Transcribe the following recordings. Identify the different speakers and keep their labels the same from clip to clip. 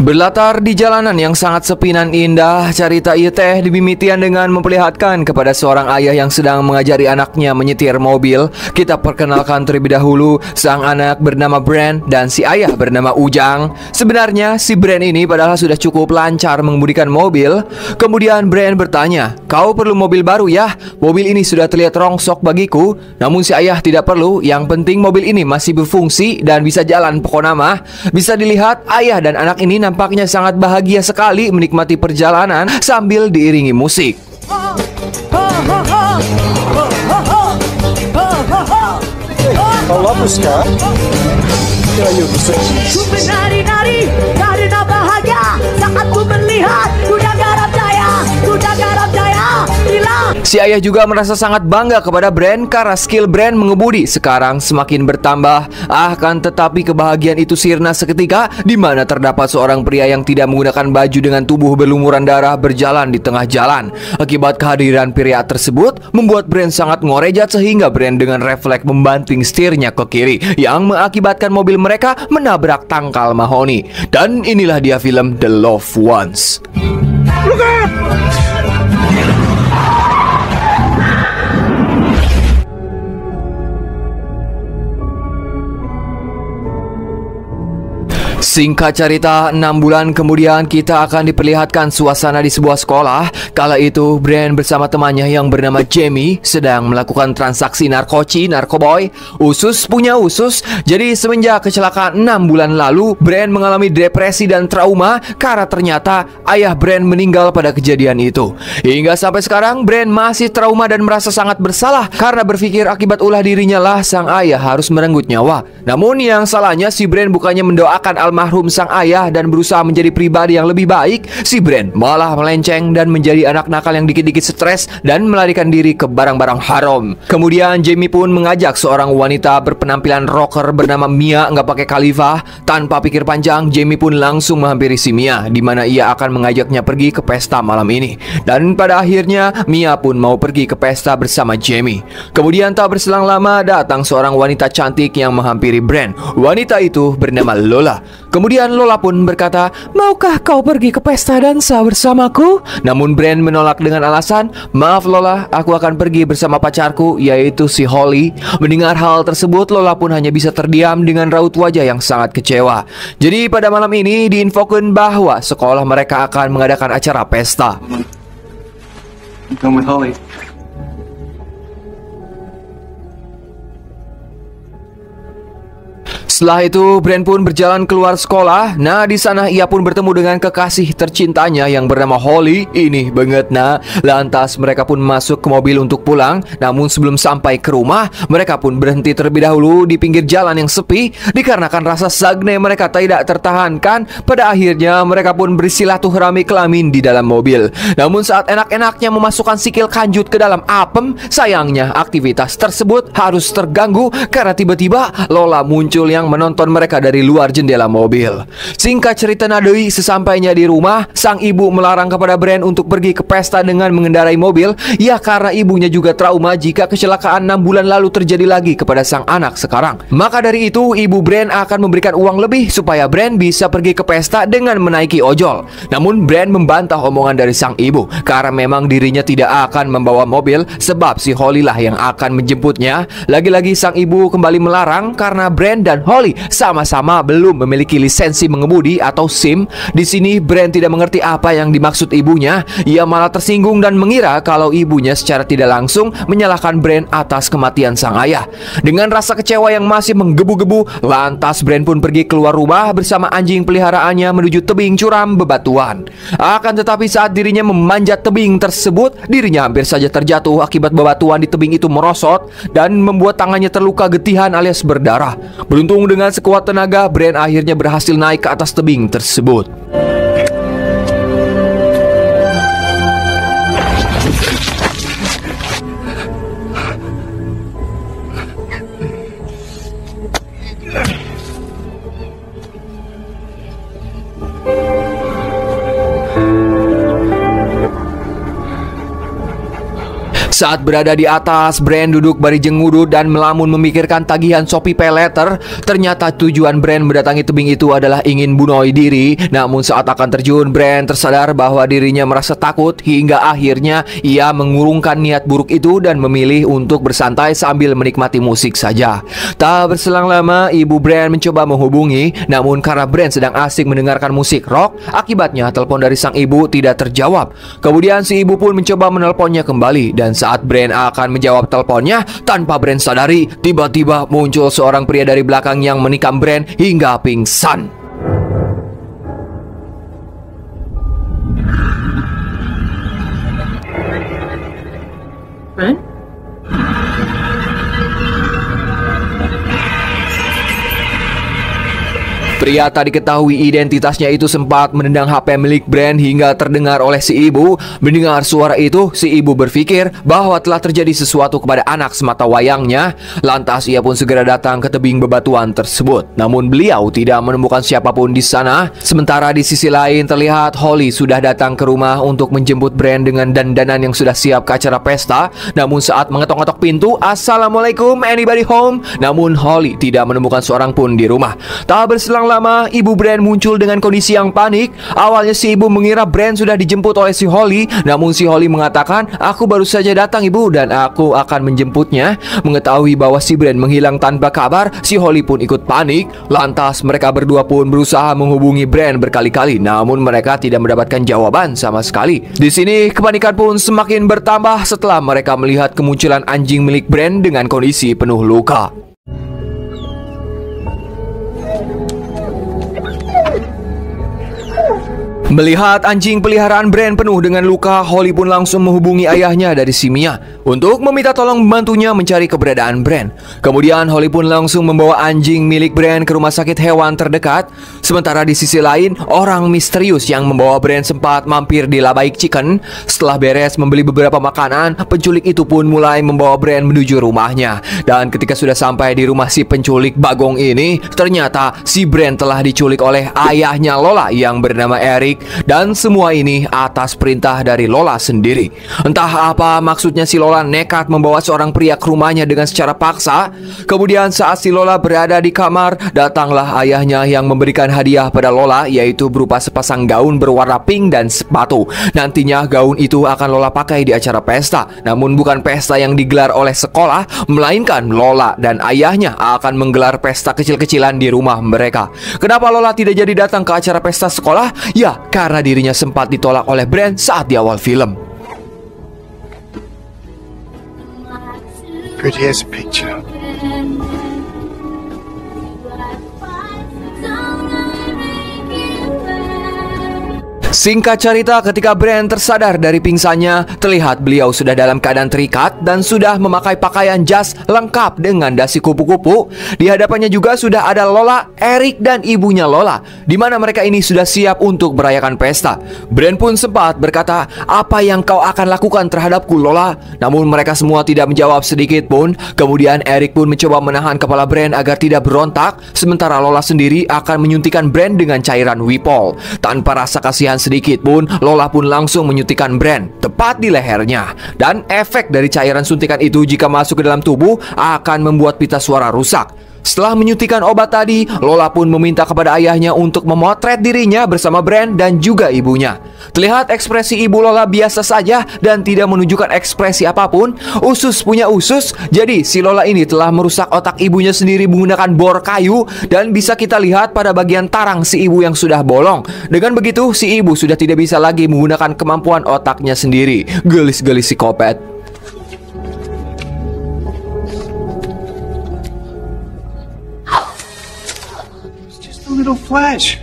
Speaker 1: Berlatar di jalanan yang sangat sepi dan indah, cerita ieu teh dimimitian dengan memperlihatkan kepada seorang ayah yang sedang mengajari anaknya menyetir mobil. Kita perkenalkan terlebih dahulu sang anak bernama Brand dan si ayah bernama Ujang. Sebenarnya si Brand ini padahal sudah cukup lancar mengemudikan mobil. Kemudian Brand bertanya, "Kau perlu mobil baru ya? Mobil ini sudah terlihat rongsok bagiku." Namun si ayah tidak perlu, yang penting mobil ini masih berfungsi dan bisa jalan pokoknya mah. Bisa dilihat ayah dan anak ini nampaknya sangat bahagia sekali menikmati perjalanan sambil diiringi musik.
Speaker 2: Ku menari-nari karena bahagia saat ku melihat kuda garam jaya, kuda garam jaya.
Speaker 1: Si ayah juga merasa sangat bangga kepada Brand karena skill Brand mengemudi sekarang semakin bertambah. Akan tetapi kebahagiaan itu sirna seketika di mana terdapat seorang pria yang tidak menggunakan baju dengan tubuh berlumuran darah berjalan di tengah jalan. Akibat kehadiran pria tersebut membuat Brand sangat ngorejat sehingga Brand dengan refleks membanting setirnya ke kiri yang mengakibatkan mobil mereka menabrak tangkal mahoni. Dan inilah dia film The Loved Ones. Singkat cerita, 6 bulan kemudian kita akan diperlihatkan suasana di sebuah sekolah. Kala itu Brand bersama temannya yang bernama Jamie sedang melakukan transaksi narkoboy. Usus punya usus. Jadi semenjak kecelakaan 6 bulan lalu, Brand mengalami depresi dan trauma karena ternyata ayah Brand meninggal pada kejadian itu. Hingga sampai sekarang Brand masih trauma dan merasa sangat bersalah karena berpikir akibat ulah dirinya lah sang ayah harus merenggut nyawa. Namun yang salahnya si Brand bukannya mendoakan almarhum sang ayah dan berusaha menjadi pribadi yang lebih baik, si Brand malah melenceng dan menjadi anak nakal yang dikit-dikit stres dan melarikan diri ke barang-barang haram. Kemudian Jamie pun mengajak seorang wanita berpenampilan rocker bernama Mia nggak pakai khalifah. Tanpa pikir panjang, Jamie pun langsung menghampiri si Mia, di mana ia akan mengajaknya pergi ke pesta malam ini. Dan pada akhirnya Mia pun mau pergi ke pesta bersama Jamie. Kemudian tak berselang lama datang seorang wanita cantik yang menghampiri Brand. Wanita itu bernama Lola. Kemudian Lola pun berkata, "Maukah kau pergi ke pesta dansa bersamaku?" Namun Brand menolak dengan alasan, "Maaf Lola, aku akan pergi bersama pacarku, yaitu si Holly." Mendengar hal tersebut, Lola pun hanya bisa terdiam dengan raut wajah yang sangat kecewa. Jadi pada malam ini diinfokan bahwa sekolah mereka akan mengadakan acara pesta.
Speaker 3: Come with Holly.
Speaker 1: Setelah itu, Brand pun berjalan keluar sekolah. Nah, di sana ia pun bertemu dengan kekasih tercintanya yang bernama Holly. Ini banget nah. Lantas mereka pun masuk ke mobil untuk pulang. Namun sebelum sampai ke rumah, mereka pun berhenti terlebih dahulu di pinggir jalan yang sepi dikarenakan rasa sagne mereka tidak tertahankan. Pada akhirnya mereka pun bersilaturahmi kelamin di dalam mobil. Namun saat enak-enaknya memasukkan sikil kanjut ke dalam apem, sayangnya aktivitas tersebut harus terganggu karena tiba-tiba Lola muncul yang menonton mereka dari luar jendela mobil. Singkat cerita nadei, sesampainya di rumah, sang ibu melarang kepada Brand untuk pergi ke pesta dengan mengendarai mobil. Ya karena ibunya juga trauma jika kecelakaan 6 bulan lalu terjadi lagi kepada sang anak sekarang. Maka dari itu ibu Brand akan memberikan uang lebih supaya Brand bisa pergi ke pesta dengan menaiki ojol. Namun Brand membantah omongan dari sang ibu karena memang dirinya tidak akan membawa mobil sebab si Holly lah yang akan menjemputnya. Lagi-lagi sang ibu kembali melarang karena Brand dan Holly sama-sama belum memiliki lisensi mengemudi atau SIM. Di sini Brand tidak mengerti apa yang dimaksud ibunya. Ia malah tersinggung dan mengira kalau ibunya secara tidak langsung menyalahkan Brand atas kematian sang ayah. Dengan rasa kecewa yang masih menggebu-gebu, lantas Brand pun pergi keluar rumah bersama anjing peliharaannya menuju tebing curam bebatuan. Akan tetapi saat dirinya memanjat tebing tersebut, dirinya hampir saja terjatuh akibat bebatuan di tebing itu merosot dan membuat tangannya terluka getihan alias berdarah. Beruntung dengan sekuat tenaga, Brand akhirnya berhasil naik ke atas tebing tersebut. Saat berada di atas, Brand duduk barijeng ngudut dan melamun memikirkan tagihan Shopee Pay Later. Ternyata tujuan Brand mendatangi tebing itu adalah ingin bunuh diri. Namun saat akan terjun, Brand tersadar bahwa dirinya merasa takut hingga akhirnya ia mengurungkan niat buruk itu dan memilih untuk bersantai sambil menikmati musik saja. Tak berselang lama, ibu Brand mencoba menghubungi, namun karena Brand sedang asik mendengarkan musik rock, akibatnya telepon dari sang ibu tidak terjawab. Kemudian si ibu pun mencoba menelponnya kembali, dan saat Brand akan menjawab teleponnya, tanpa Brand sadari, tiba-tiba muncul seorang pria dari belakang yang menikam Brand hingga pingsan.
Speaker 2: Brand?
Speaker 1: Pria tak diketahui identitasnya itu sempat menendang HP milik Brand hingga terdengar oleh si ibu. Mendengar suara itu, si ibu berpikir bahwa telah terjadi sesuatu kepada anak semata wayangnya. Lantas ia pun segera datang ke tebing bebatuan tersebut. Namun beliau tidak menemukan siapapun di sana. Sementara di sisi lain terlihat Holly sudah datang ke rumah untuk menjemput Brand dengan dandanan yang sudah siap ke acara pesta. Namun saat mengetok-ngetok pintu, "Assalamualaikum, anybody home?" Namun Holly tidak menemukan seorang pun di rumah. Tak berselang lama, ibu Brand muncul dengan kondisi yang panik. Awalnya si ibu mengira Brand sudah dijemput oleh si Holly, namun si Holly mengatakan, "Aku baru saja datang ibu dan aku akan menjemputnya." Mengetahui bahwa si Brand menghilang tanpa kabar, si Holly pun ikut panik. Lantas mereka berdua pun berusaha menghubungi Brand berkali-kali, namun mereka tidak mendapatkan jawaban sama sekali. Di sini kepanikan pun semakin bertambah setelah mereka melihat kemunculan anjing milik Brand dengan kondisi penuh luka. Melihat anjing peliharaan Brand penuh dengan luka, Holly pun langsung menghubungi ayahnya dari Simia untuk meminta tolong membantunya mencari keberadaan Brand. Kemudian Holly pun langsung membawa anjing milik Brand ke rumah sakit hewan terdekat. Sementara di sisi lain, orang misterius yang membawa Brand sempat mampir di Labaik Chicken. Setelah beres membeli beberapa makanan, penculik itu pun mulai membawa Brand menuju rumahnya. Dan ketika sudah sampai di rumah si penculik bagong ini, ternyata si Brand telah diculik oleh ayahnya Lola yang bernama Eric. Dan semua ini atas perintah dari Lola sendiri. Entah apa maksudnya si Lola nekat membawa seorang pria ke rumahnya dengan secara paksa. Kemudian saat si Lola berada di kamar, datanglah ayahnya yang memberikan hadiah pada Lola, yaitu berupa sepasang gaun berwarna pink dan sepatu. Nantinya gaun itu akan Lola pakai di acara pesta. Namun bukan pesta yang digelar oleh sekolah, melainkan Lola dan ayahnya akan menggelar pesta kecil-kecilan di rumah mereka. Kenapa Lola tidak jadi datang ke acara pesta sekolah? Ya, karena dirinya sempat ditolak oleh Brand saat di awal film.
Speaker 4: Pretty as a picture.
Speaker 1: Singkat cerita, ketika Brand tersadar dari pingsannya, terlihat beliau sudah dalam keadaan terikat dan sudah memakai pakaian jas lengkap dengan dasi kupu-kupu. Di hadapannya juga sudah ada Lola, Eric, dan ibunya Lola, di mana mereka ini sudah siap untuk merayakan pesta. Brand pun sempat berkata, "Apa yang kau akan lakukan terhadapku, Lola?" Namun mereka semua tidak menjawab sedikit pun. Kemudian Eric pun mencoba menahan kepala Brand agar tidak berontak, sementara Lola sendiri akan menyuntikkan Brand dengan cairan Wipol. Tanpa rasa kasihan sedikit pun, Lola pun langsung menyuntikkan Brand tepat di lehernya. Dan efek dari cairan suntikan itu jika masuk ke dalam tubuh akan membuat pita suara rusak. Setelah menyuntikkan obat tadi, Lola pun meminta kepada ayahnya untuk memotret dirinya bersama Brand dan juga ibunya. Terlihat ekspresi ibu Lola biasa saja dan tidak menunjukkan ekspresi apapun. Usus punya usus, jadi si Lola ini telah merusak otak ibunya sendiri menggunakan bor kayu. Dan bisa kita lihat pada bagian tarang si ibu yang sudah bolong. Dengan begitu, si ibu sudah tidak bisa lagi menggunakan kemampuan otaknya sendiri. Gelis-gelis psikopat.
Speaker 4: Little flash.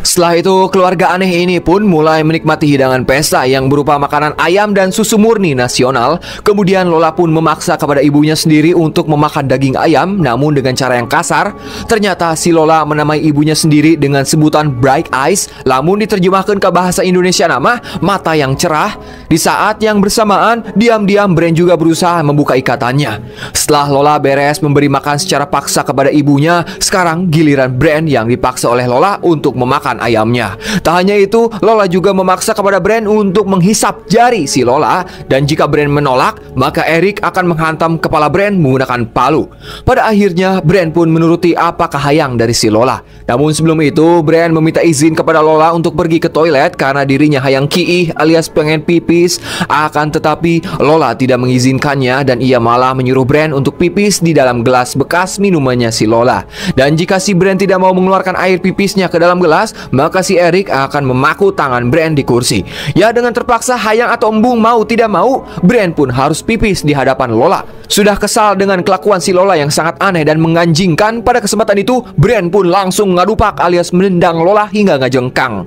Speaker 1: Setelah itu, keluarga aneh ini pun mulai menikmati hidangan pesta yang berupa makanan ayam dan susu murni nasional. Kemudian Lola pun memaksa kepada ibunya sendiri untuk memakan daging ayam, namun dengan cara yang kasar. Ternyata si Lola menamai ibunya sendiri dengan sebutan bright eyes, namun diterjemahkan ke bahasa Indonesia nama mata yang cerah. Di saat yang bersamaan, diam-diam Brand juga berusaha membuka ikatannya. Setelah Lola beres memberi makan secara paksa kepada ibunya, sekarang giliran Brand yang dipaksa oleh Lola untuk memakan ayamnya. Tak hanya itu, Lola juga memaksa kepada Brand untuk menghisap jari si Lola, dan jika Brand menolak, maka Eric akan menghantam kepala Brand menggunakan palu. Pada akhirnya, Brand pun menuruti apa kahayang dari si Lola. Namun sebelum itu, Brand meminta izin kepada Lola untuk pergi ke toilet karena dirinya hayang kiih alias pengen pipis. Akan tetapi, Lola tidak mengizinkannya dan ia malah menyuruh Brand untuk pipis di dalam gelas bekas minumannya si Lola. Dan jika si Brand tidak mau mengeluarkan air pipisnya ke dalam gelas, maka si Eric akan memaku tangan Brand di kursi. Ya, dengan terpaksa hayang atau embung mau tidak mau, Brand pun harus pipis di hadapan Lola. Sudah kesal dengan kelakuan si Lola yang sangat aneh dan menganjingkan, pada kesempatan itu Brand pun langsung ngadupak alias menendang Lola hingga ngajengkang.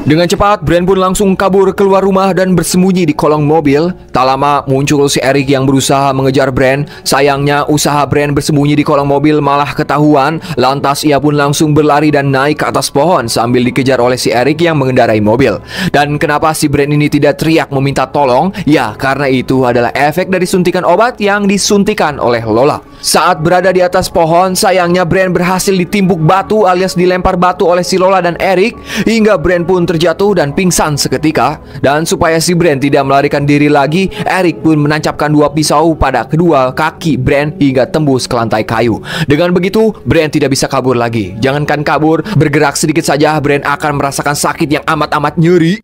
Speaker 1: Dengan cepat, Brand pun langsung kabur keluar rumah dan bersembunyi di kolong mobil. Tak lama muncul si Eric yang berusaha mengejar Brand. Sayangnya usaha Brand bersembunyi di kolong mobil malah ketahuan. Lantas ia pun langsung berlari dan naik ke atas pohon sambil dikejar oleh si Eric yang mengendarai mobil. Dan kenapa si Brand ini tidak teriak meminta tolong? Ya, karena itu adalah efek dari suntikan obat yang disuntikan oleh Lola. Saat berada di atas pohon, sayangnya Brand berhasil ditimpuk batu alias dilempar batu oleh si Lola dan Eric, hingga Brand pun terjatuh dan pingsan seketika. Dan supaya si Brand tidak melarikan diri lagi, Eric pun menancapkan dua pisau pada kedua kaki Brand hingga tembus ke lantai kayu. Dengan begitu, Brand tidak bisa kabur lagi. Jangankan kabur, bergerak sedikit saja Brand akan merasakan sakit yang amat-amat nyeri.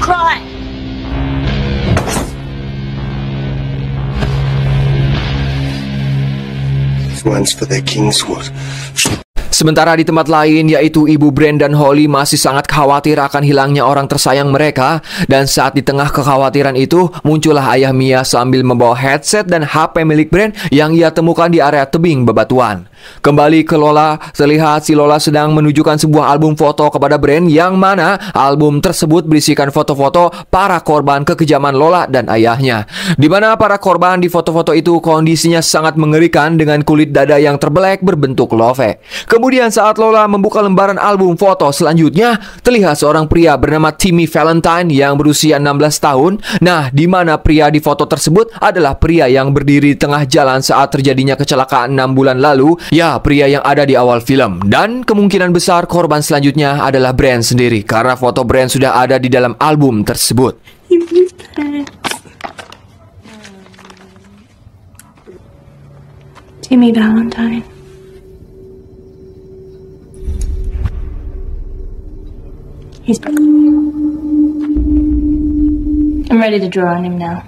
Speaker 2: Cry.
Speaker 4: One's for their Kingswood.
Speaker 1: Sementara di tempat lain, yaitu ibu Brand dan Holly masih sangat khawatir akan hilangnya orang tersayang mereka. Dan saat di tengah kekhawatiran itu, muncullah ayah Mia sambil membawa headset dan HP milik Brand yang ia temukan di area tebing bebatuan. Kembali ke Lola, terlihat si Lola sedang menunjukkan sebuah album foto kepada Brand, yang mana album tersebut berisikan foto-foto para korban kekejaman Lola dan ayahnya. Di mana para korban di foto-foto itu kondisinya sangat mengerikan dengan kulit dada yang terbelek berbentuk love. Kemudian saat Lola membuka lembaran album foto selanjutnya, terlihat seorang pria bernama Timmy Valentine yang berusia 16 tahun. Nah, di mana pria di foto tersebut adalah pria yang berdiri di tengah jalan saat terjadinya kecelakaan 6 bulan lalu. Ya, pria yang ada di awal film. Dan kemungkinan besar korban selanjutnya adalah Brand sendiri, karena foto Brand sudah ada di dalam album tersebut.
Speaker 5: Timmy Valentine. I'm ready to draw on him now.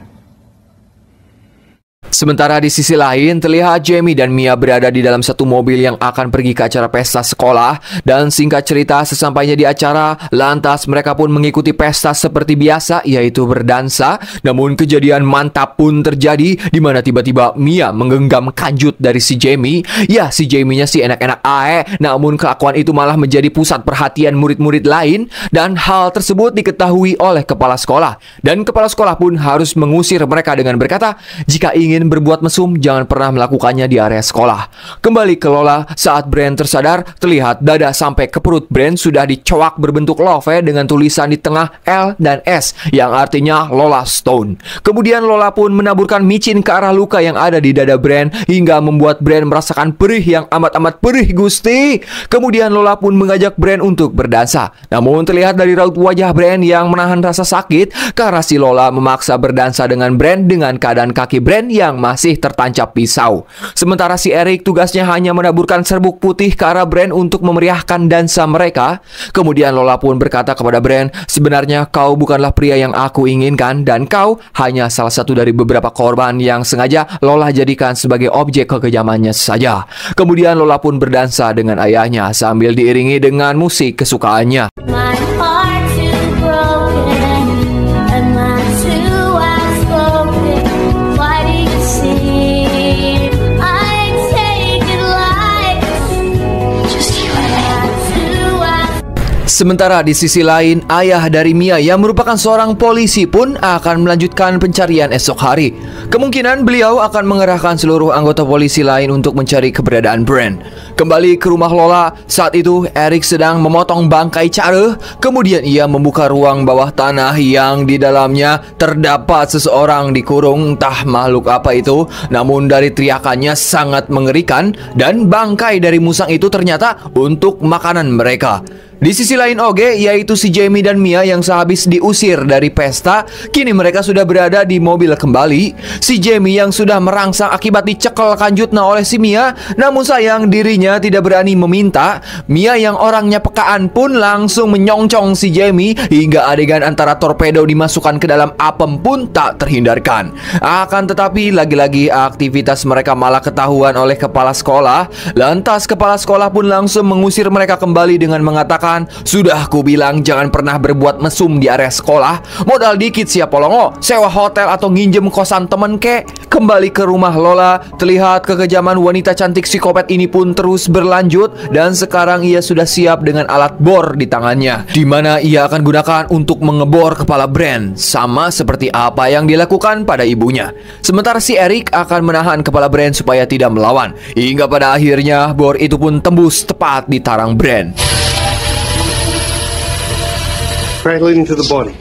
Speaker 1: Sementara di sisi lain, terlihat Jamie dan Mia berada di dalam satu mobil yang akan pergi ke acara pesta sekolah. Dan singkat cerita, sesampainya di acara, lantas mereka pun mengikuti pesta seperti biasa, yaitu berdansa. Namun kejadian mantap pun terjadi, di mana tiba-tiba Mia menggenggam kanjut dari si Jamie. Ya, si Jamie-nya sih enak-enak ae, namun kelakuan itu malah menjadi pusat perhatian murid-murid lain. Dan hal tersebut diketahui oleh kepala sekolah. Dan kepala sekolah pun harus mengusir mereka dengan berkata, jika ingin berbuat mesum, jangan pernah melakukannya di area sekolah. Kembali ke Lola, saat Brand tersadar, terlihat dada sampai ke perut Brand sudah dicoak berbentuk love dengan tulisan di tengah L dan S, yang artinya Lola Stone. Kemudian Lola pun menaburkan micin ke arah luka yang ada di dada Brand, hingga membuat Brand merasakan perih yang amat-amat perih, Gusti. Kemudian Lola pun mengajak Brand untuk berdansa. Namun terlihat dari raut wajah Brand yang menahan rasa sakit, karena si Lola memaksa berdansa dengan Brand dengan keadaan kaki Brand yang masih tertancap pisau. Sementara si Eric tugasnya hanya menaburkan serbuk putih ke arah Brand untuk memeriahkan dansa mereka. Kemudian Lola pun berkata kepada Brand, sebenarnya kau bukanlah pria yang aku inginkan, dan kau hanya salah satu dari beberapa korban yang sengaja Lola jadikan sebagai objek kekejamannya saja. Kemudian Lola pun berdansa dengan ayahnya sambil diiringi dengan musik kesukaannya.
Speaker 5: My heart too broken and my too outspoken. Why do you see I take it like just you and me?
Speaker 1: Sementara di sisi lain, ayah dari Mia yang merupakan seorang polisi pun akan melanjutkan pencarian esok hari. Kemungkinan beliau akan mengerahkan seluruh anggota polisi lain untuk mencari keberadaan Brand. Kembali ke rumah Lola, saat itu Eric sedang memotong bangkai Chareh. Kemudian ia membuka ruang bawah tanah yang di dalamnya terdapat seseorang dikurung, entah makhluk apa itu. Namun dari teriakannya sangat mengerikan, dan bangkai dari musang itu ternyata untuk makanan mereka. Di sisi lain oge, yaitu si Jamie dan Mia yang sehabis diusir dari pesta, kini mereka sudah berada di mobil kembali. Si Jamie yang sudah merangsang akibat dicekel kanjutna oleh si Mia, namun sayang dirinya tidak berani meminta. Mia yang orangnya pekaan pun langsung menyongsong si Jamie hingga adegan antara torpedo dimasukkan ke dalam apem pun tak terhindarkan. Akan tetapi lagi-lagi aktivitas mereka malah ketahuan oleh kepala sekolah. Lantas kepala sekolah pun langsung mengusir mereka kembali dengan mengatakan, "Sudah ku bilang jangan pernah berbuat mesum di area sekolah. Modal dikit siap polongo, sewa hotel atau nginjem kosan temen kek." Kembali ke rumah Lola, terlihat kekejaman wanita cantik psikopat ini pun terus berlanjut. Dan sekarang ia sudah siap dengan alat bor di tangannya, di mana ia akan gunakan untuk mengebor kepala Brand, sama seperti apa yang dilakukan pada ibunya. Sementara si Eric akan menahan kepala Brand supaya tidak melawan, hingga pada akhirnya bor itu pun tembus tepat di tarang Brand.
Speaker 4: Crack leading to the body.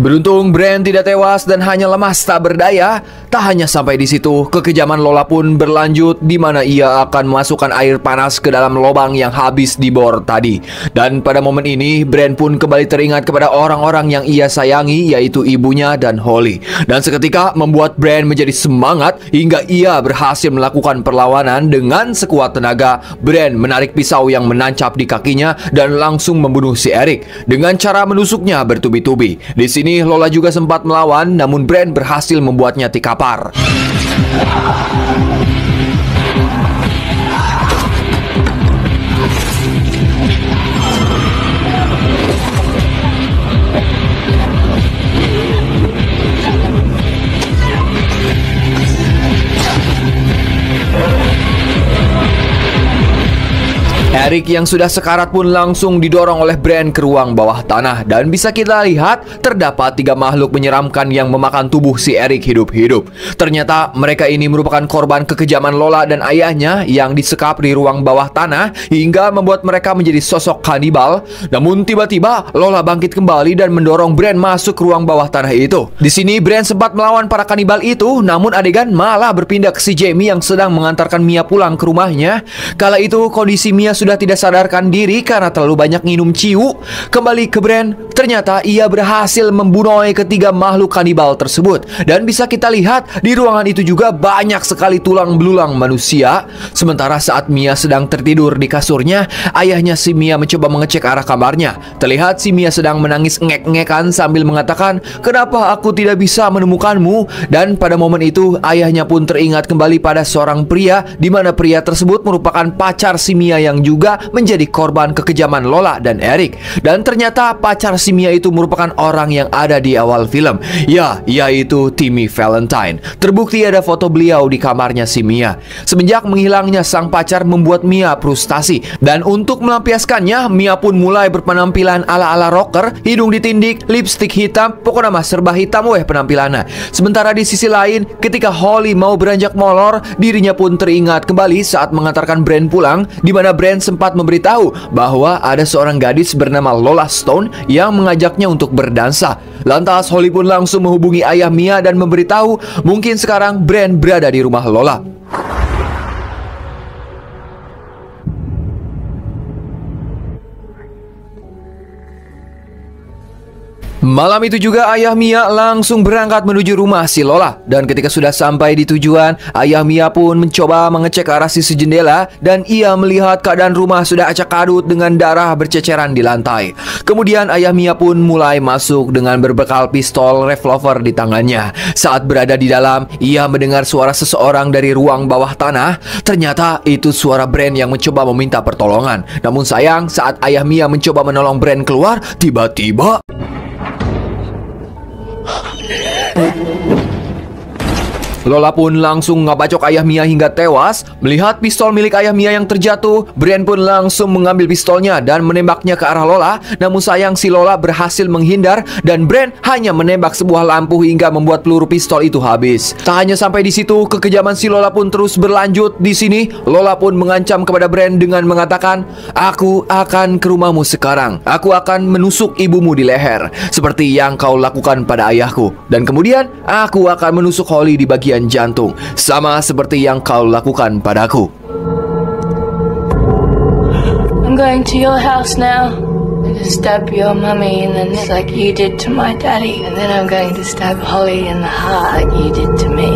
Speaker 1: Beruntung Brand tidak tewas dan hanya lemas tak berdaya. Tak hanya sampai di situ, kekejaman Lola pun berlanjut, di mana ia akan memasukkan air panas ke dalam lubang yang habis dibor tadi. Dan pada momen ini, Brand pun kembali teringat kepada orang-orang yang ia sayangi, yaitu ibunya dan Holly. Dan seketika membuat Brand menjadi semangat hingga ia berhasil melakukan perlawanan dengan sekuat tenaga. Brand menarik pisau yang menancap di kakinya dan langsung membunuh si Eric dengan cara menusuknya bertubi-tubi. Di sini Lola juga sempat melawan, namun Brand berhasil membuatnya tikapar. Eric yang sudah sekarat pun langsung didorong oleh Brand ke ruang bawah tanah. Dan bisa kita lihat, terdapat 3 makhluk menyeramkan yang memakan tubuh si Eric hidup-hidup. Ternyata mereka ini merupakan korban kekejaman Lola dan ayahnya yang disekap di ruang bawah tanah hingga membuat mereka menjadi sosok kanibal. Namun tiba-tiba Lola bangkit kembali dan mendorong Brand masuk ke ruang bawah tanah itu. Di sini Brand sempat melawan para kanibal itu, namun adegan malah berpindah ke si Jamie yang sedang mengantarkan Mia pulang ke rumahnya. Kala itu kondisi Mia sudah tidak sadarkan diri karena terlalu banyak minum ciu. Kembali ke Brand, ternyata ia berhasil membunuh ketiga makhluk kanibal tersebut. Dan bisa kita lihat di ruangan itu juga banyak sekali tulang belulang manusia. Sementara saat Mia sedang tertidur di kasurnya, ayahnya si Mia mencoba mengecek arah kamarnya. Terlihat si Mia sedang menangis ngek-ngekan sambil mengatakan, "Kenapa aku tidak bisa menemukanmu?" Dan pada momen itu ayahnya pun teringat kembali pada seorang pria, di mana pria tersebut merupakan pacar si Mia yang juga menjadi korban kekejaman Lola dan Eric. Dan ternyata pacar si Mia itu merupakan orang yang ada di awal film, ya, yaitu Timmy Valentine. Terbukti ada foto beliau di kamarnya si Mia. Semenjak menghilangnya sang pacar membuat Mia frustasi, dan untuk melampiaskannya Mia pun mulai berpenampilan ala-ala rocker, hidung ditindik, lipstik hitam, pokoknya mah serba hitam weh penampilannya. Sementara di sisi lain, ketika Holly mau beranjak molor, dirinya pun teringat kembali saat mengantarkan Brand pulang, di mana Brand sempat memberitahu bahwa ada seorang gadis bernama Lola Stone yang mengajaknya untuk berdansa. Lantas Holly pun langsung menghubungi ayah Mia dan memberitahu mungkin sekarang Brand berada di rumah Lola. Malam itu juga ayah Mia langsung berangkat menuju rumah si Lola. Dan ketika sudah sampai di tujuan, ayah Mia pun mencoba mengecek arah sisi jendela, dan ia melihat keadaan rumah sudah acak adut dengan darah berceceran di lantai. Kemudian ayah Mia pun mulai masuk dengan berbekal pistol revolver di tangannya. Saat berada di dalam, ia mendengar suara seseorang dari ruang bawah tanah. Ternyata itu suara Brand yang mencoba meminta pertolongan. Namun sayang, saat ayah Mia mencoba menolong Brand keluar, tiba-tiba Lola pun langsung ngabacok ayah Mia hingga tewas. Melihat pistol milik ayah Mia yang terjatuh, Brian pun langsung mengambil pistolnya dan menembaknya ke arah Lola. Namun sayang si Lola berhasil menghindar dan Brian hanya menembak sebuah lampu hingga membuat peluru pistol itu habis. Tak hanya sampai di situ, kekejaman si Lola pun terus berlanjut. Di sini, Lola pun mengancam kepada Brian dengan mengatakan, "Aku akan ke rumahmu sekarang. Aku akan menusuk ibumu di leher, seperti yang kau lakukan pada ayahku. Dan kemudian, aku akan menusuk Holly di bagian jantung, sama seperti yang kau lakukan padaku."
Speaker 6: I'm going to your house now. I'm going to stab your mummy in the neck like you did to my daddy. And then I'm going to stab Holly in the heart like you did to me.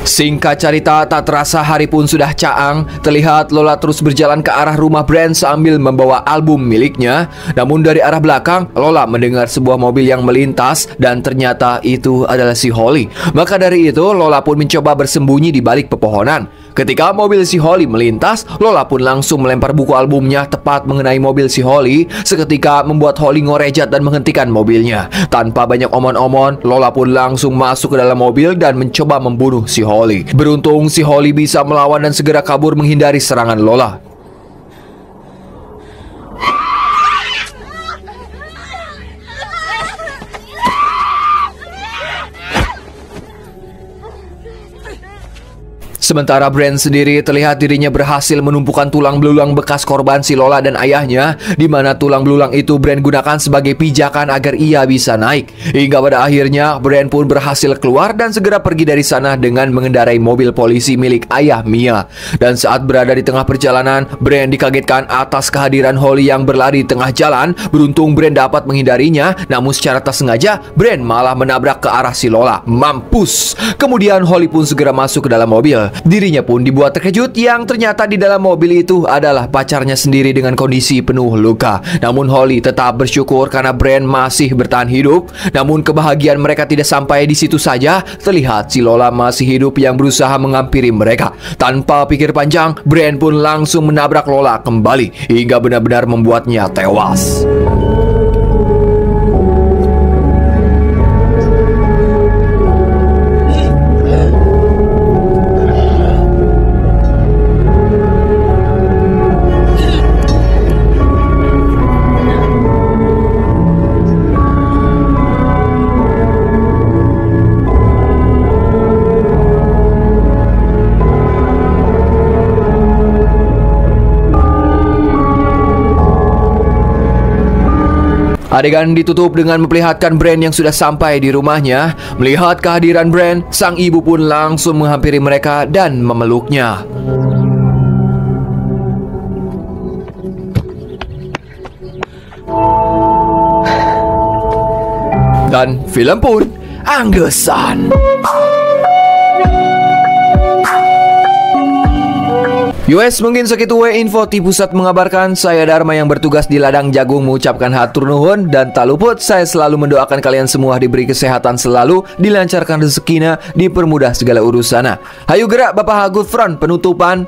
Speaker 1: Singkat cerita, tak terasa hari pun sudah caang. Terlihat Lola terus berjalan ke arah rumah Brian sambil membawa album miliknya. Namun dari arah belakang, Lola mendengar sebuah mobil yang melintas dan ternyata itu adalah si Holly. Maka dari itu, Lola pun mencoba bersembunyi di balik pepohonan. Ketika mobil si Holly melintas, Lola pun langsung melempar buku albumnya tepat mengenai mobil si Holly. Seketika membuat Holly ngorejat dan menghentikan mobilnya. Tanpa banyak omon-omon, Lola pun langsung masuk ke dalam mobil dan mencoba membunuh si Holly. Beruntung si Holly bisa melawan dan segera kabur menghindari serangan Lola. Sementara Brian sendiri terlihat dirinya berhasil menumpukan tulang belulang bekas korban si Lola dan ayahnya, di mana tulang belulang itu Brian gunakan sebagai pijakan agar ia bisa naik. Hingga pada akhirnya Brian pun berhasil keluar dan segera pergi dari sana dengan mengendarai mobil polisi milik ayah Mia. Dan saat berada di tengah perjalanan, Brian dikagetkan atas kehadiran Holly yang berlari di tengah jalan. Beruntung Brian dapat menghindarinya, namun secara tak sengaja Brian malah menabrak ke arah si Lola. Mampus! Kemudian Holly pun segera masuk ke dalam mobil. Dirinya pun dibuat terkejut yang ternyata di dalam mobil itu adalah pacarnya sendiri dengan kondisi penuh luka. Namun Holly tetap bersyukur karena Brian masih bertahan hidup. Namun kebahagiaan mereka tidak sampai di situ saja. Terlihat si Lola masih hidup yang berusaha menghampiri mereka. Tanpa pikir panjang, Brian pun langsung menabrak Lola kembali hingga benar-benar membuatnya tewas. Adegan ditutup dengan memperlihatkan Brian yang sudah sampai di rumahnya. Melihat kehadiran Brian, sang ibu pun langsung menghampiri mereka dan memeluknya. Dan film pun anggesan. US, mungkin segitu info di pusat mengabarkan. Saya Dharma yang bertugas di ladang jagung mengucapkan hatur nuhun. Dan tak luput, saya selalu mendoakan kalian semua diberi kesehatan selalu, dilancarkan rezekinya, dipermudah segala urusannya. Hayu gerak Bapak Good Front penutupan.